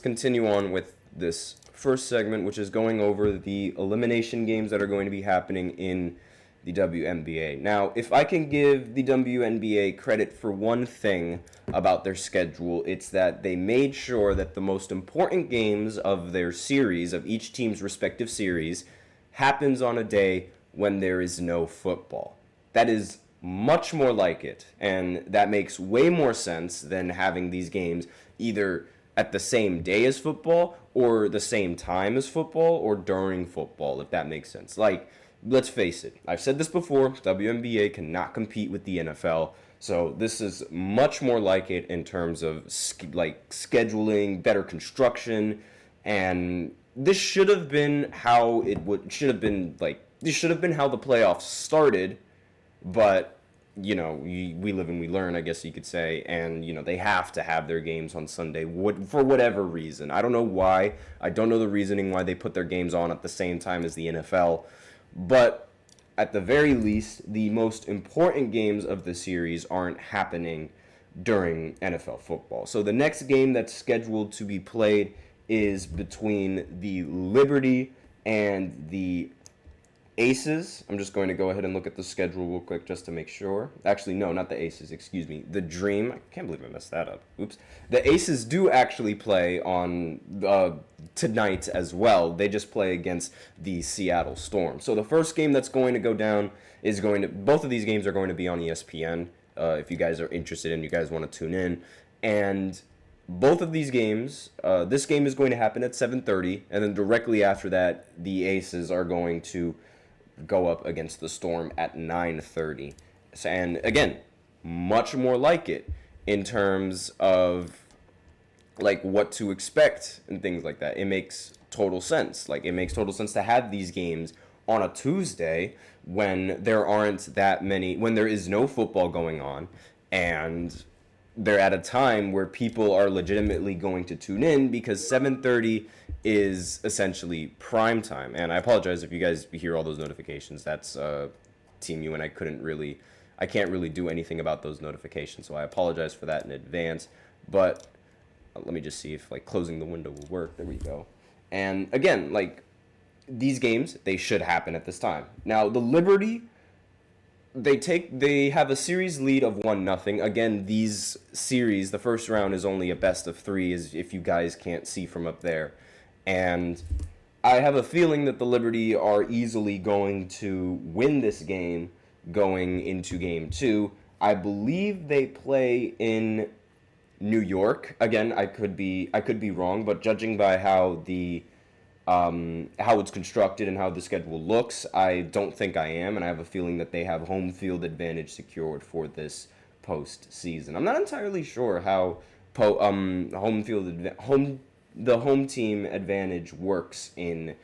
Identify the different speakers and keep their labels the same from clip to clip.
Speaker 1: Continue on with this first segment, which is going over the elimination games that are going to be happening in the WNBA. Now, if I can give the WNBA credit for one thing about their schedule, it's that they made sure that the most important games of their series, of each team's respective series, happens on a day when there is no football. That is much more like it, and that makes way more sense than having these games either at the same day as football or the same time as football or during football, if that makes sense. Like, let's face it, I've said this before, WNBA cannot compete with the NFL, so this is much more like it in terms of scheduling, better construction, and this should have been how this should have been how the playoffs started, but we live and we learn, I guess you could say, and they have to have their games on Sunday for whatever reason. I don't know why. I don't know the reasoning why they put their games on at the same time as the NFL, but at the very least, the most important games of the series aren't happening during NFL football. So the next game that's scheduled to be played is between the Liberty and the Aces. I'm just going to go ahead and look at the schedule real quick just to make sure. Actually, no, not the Aces, excuse me. The Dream. I can't believe I messed that up. Oops. The Aces do actually play on tonight as well. They just play against the Seattle Storm. So the first game that's going to go down is both of these games are going to be on ESPN if you guys are interested and you guys want to tune in. And both of these games, this game is going to happen at 7:30, and then directly after that, the Aces are going to go up against the Storm at 9:30. And again, much more like it in terms of like what to expect and things like that. It makes total sense. Like, it makes total sense to have these games on a Tuesday when there is no football going on, and they're at a time where people are legitimately going to tune in, because 7:30 is essentially prime time. And I apologize if you guys hear all those notifications. That's Team U, and I can't really do anything about those notifications, so I apologize for that in advance. But let me just see if closing the window will work. There we go. And again, these games, they should happen at this time. Now, the Liberty, they have a series lead of 1-0. Again, these series, the first round is only a best of 3, as if you guys can't see from up there. And I have a feeling that the Liberty are easily going to win this game going into game 2. I believe they play in New York. Again, I could be wrong, but judging by how it's constructed and how the schedule looks, I don't think I am, and I have a feeling that they have home field advantage secured for this postseason. I'm not entirely sure how the home team advantage works in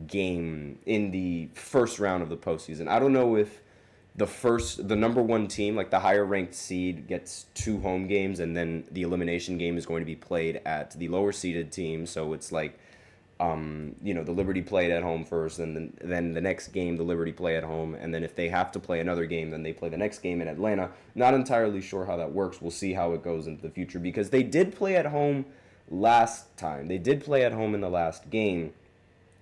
Speaker 1: the first round of the postseason. I don't know if the number one team, the higher ranked seed, gets 2 home games, and then the elimination game is going to be played at the lower seeded team. So it's the Liberty played at home first, and then the next game the Liberty play at home, and then if they have to play another game, then they play the next game in Atlanta. Not entirely sure how that works. We'll see how it goes into the future, because they did play at home last time. They did play at home in the last game.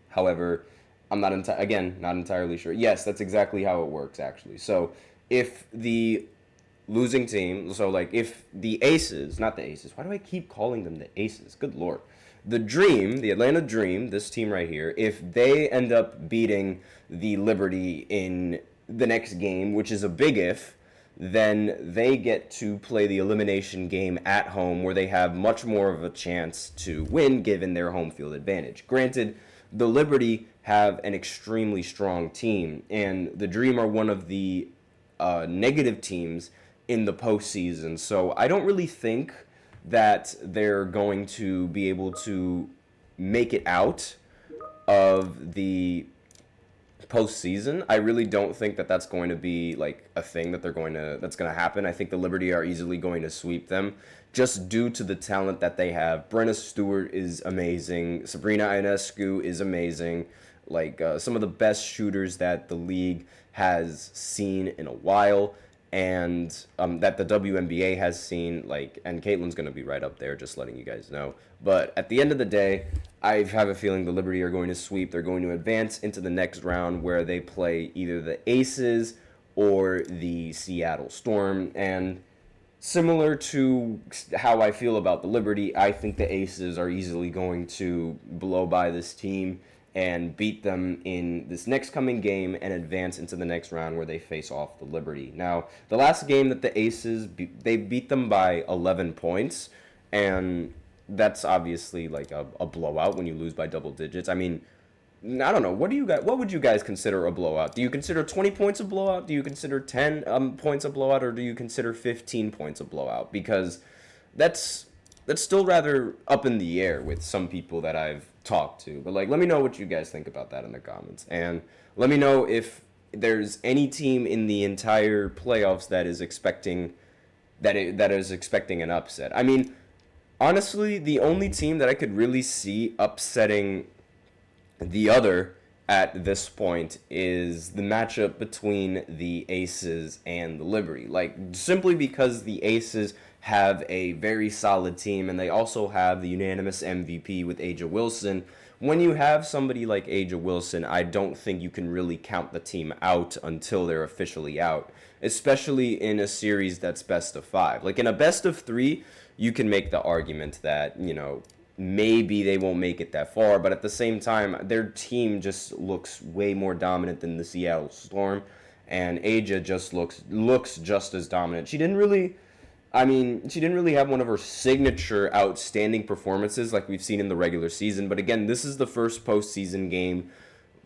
Speaker 1: However, I'm not entirely sure. Yes, that's exactly how it works, actually. So if the losing team, if the Aces, not the Aces, why do I keep calling them the Aces? Good Lord. The Dream, the Atlanta Dream, this team right here, if they end up beating the Liberty in the next game, which is a big if, then they get to play the elimination game at home, where they have much more of a chance to win given their home field advantage. Granted, the Liberty have an extremely strong team, and the Dream are one of the negative teams in the postseason, so I don't really think that they're going to be able to make it out of the postseason. I really don't think that that's going to be a thing that's going to happen. I think the Liberty are easily going to sweep them, just due to the talent that they have. Brenna Stewart is amazing. Sabrina Ionescu is amazing. Some of the best shooters that the league has seen in a while. and that the WNBA has seen, like, and Caitlin's going to be right up there, just letting you guys know. But at the end of the day, I have a feeling the Liberty are going to sweep. They're going to advance into the next round where they play either the Aces or the Seattle Storm. And similar to how I feel about the Liberty, I think the Aces are easily going to blow by this team and beat them in this next coming game and advance into the next round where they face off the Liberty. Now, the last game that the Aces, they beat them by 11 points, and that's obviously like a blowout when you lose by double digits. I mean, I don't know. What would you guys consider a blowout? Do you consider 20 points a blowout? Do you consider 10 points a blowout, or do you consider 15 points a blowout? Because that's still rather up in the air with some people that I've talked to. But, like, let me know what you guys think about that in the comments, and let me know if there's any team in the entire playoffs that is expecting an upset. I mean, honestly, the only team that I could really see upsetting the other at this point is the matchup between the Aces and the Liberty. Like, simply because the Aces have a very solid team, and they also have the unanimous MVP with A'ja Wilson. When you have somebody like A'ja Wilson, I don't think you can really count the team out until they're officially out, especially in a series that's best of 5. Like, in a best of 3, you can make the argument that, you know, maybe they won't make it that far, but at the same time, their team just looks way more dominant than the Seattle Storm, and A'ja just looks just as dominant. She didn't really have one of her signature outstanding performances like we've seen in the regular season, but again, this is the first postseason game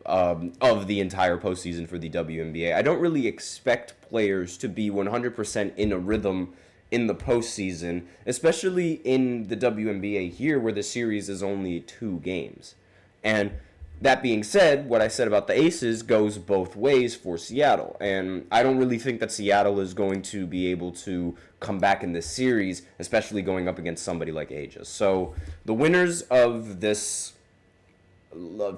Speaker 1: of the entire postseason for the WNBA. I don't really expect players to be 100% in a rhythm in the postseason, especially in the WNBA here where the series is only 2 games. And that being said, what I said about the Aces goes both ways for Seattle. And I don't really think that Seattle is going to be able to come back in this series, especially going up against somebody like A'ja. So the winners of this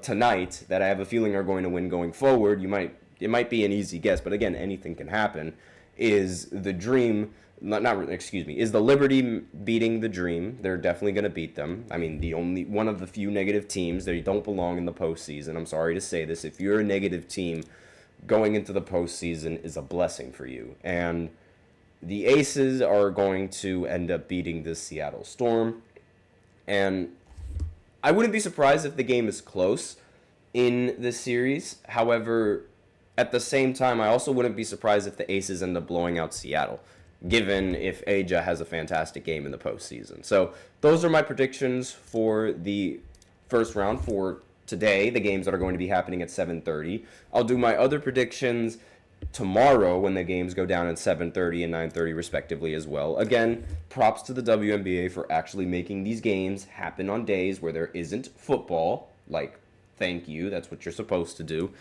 Speaker 1: tonight, that I have a feeling are going to win going forward, it might be an easy guess, but again, anything can happen, is the Dream... is the Liberty beating the Dream. They're definitely going to beat them. I mean, the only one of the few negative teams. They don't belong in the postseason. I'm sorry to say this. If you're a negative team, going into the postseason is a blessing for you. And the Aces are going to end up beating the Seattle Storm. And I wouldn't be surprised if the game is close in this series. However, at the same time, I also wouldn't be surprised if the Aces end up blowing out Seattle, given if A'ja has a fantastic game in the postseason. So those are my predictions for the first round for today, the games that are going to be happening at 7:30. I'll do my other predictions tomorrow when the games go down at 7:30 and 9:30 respectively as well. Again, props to the WNBA for actually making these games happen on days where there isn't football. Like, thank you, that's what you're supposed to do.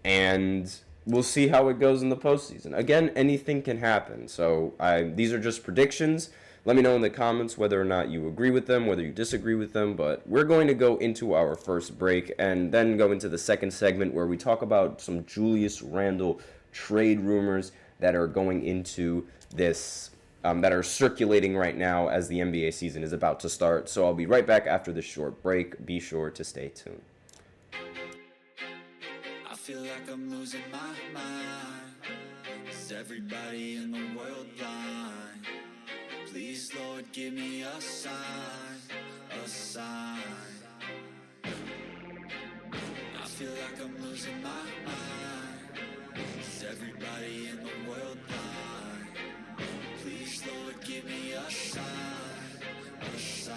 Speaker 1: And we'll see how it goes in the postseason. Again, anything can happen. So these are just predictions. Let me know in the comments whether or not you agree with them, whether you disagree with them. But we're going to go into our first break and then go into the second segment where we talk about some Julius Randle trade rumors that are going into this, that are circulating right now as the NBA season is about to start. So I'll be right back after this short break. Be sure to stay tuned.
Speaker 2: I feel like I'm losing my mind. Is everybody in the world blind? Please, Lord, give me a sign, a sign. I feel like I'm losing my mind. Is everybody in the world blind? Please, Lord, give me a sign, a sign.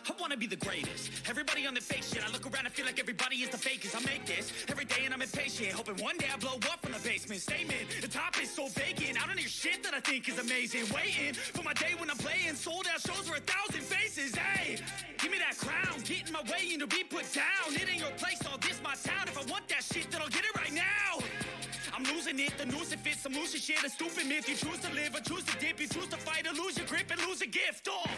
Speaker 3: I wanna be the greatest. Everybody on the fake shit. I look around and feel like everybody is the fakest. I make this every day and I'm impatient, hoping one day I blow up from the basement. Statement, the top is so vacant. I don't hear shit that I think is amazing. Waiting for my day when I'm playing sold out shows for 1,000 faces. Hey, give me that crown, get in my way and to be put down. It ain't your place, all this my town. If I want that shit, then I'll get it right now. I'm losing it, the noose it fits, I'm losing shit. A stupid myth, you choose to live or choose to dip. You choose to fight or lose your grip and lose a gift. Oh,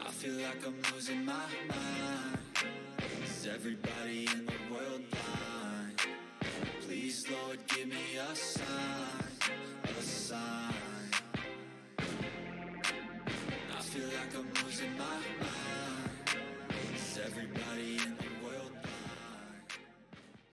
Speaker 2: I feel like I'm losing my mind. Is everybody in the world blind? Please Please, Lord, give me a sign, a sign. I feel like I'm losing my mind. Is everybody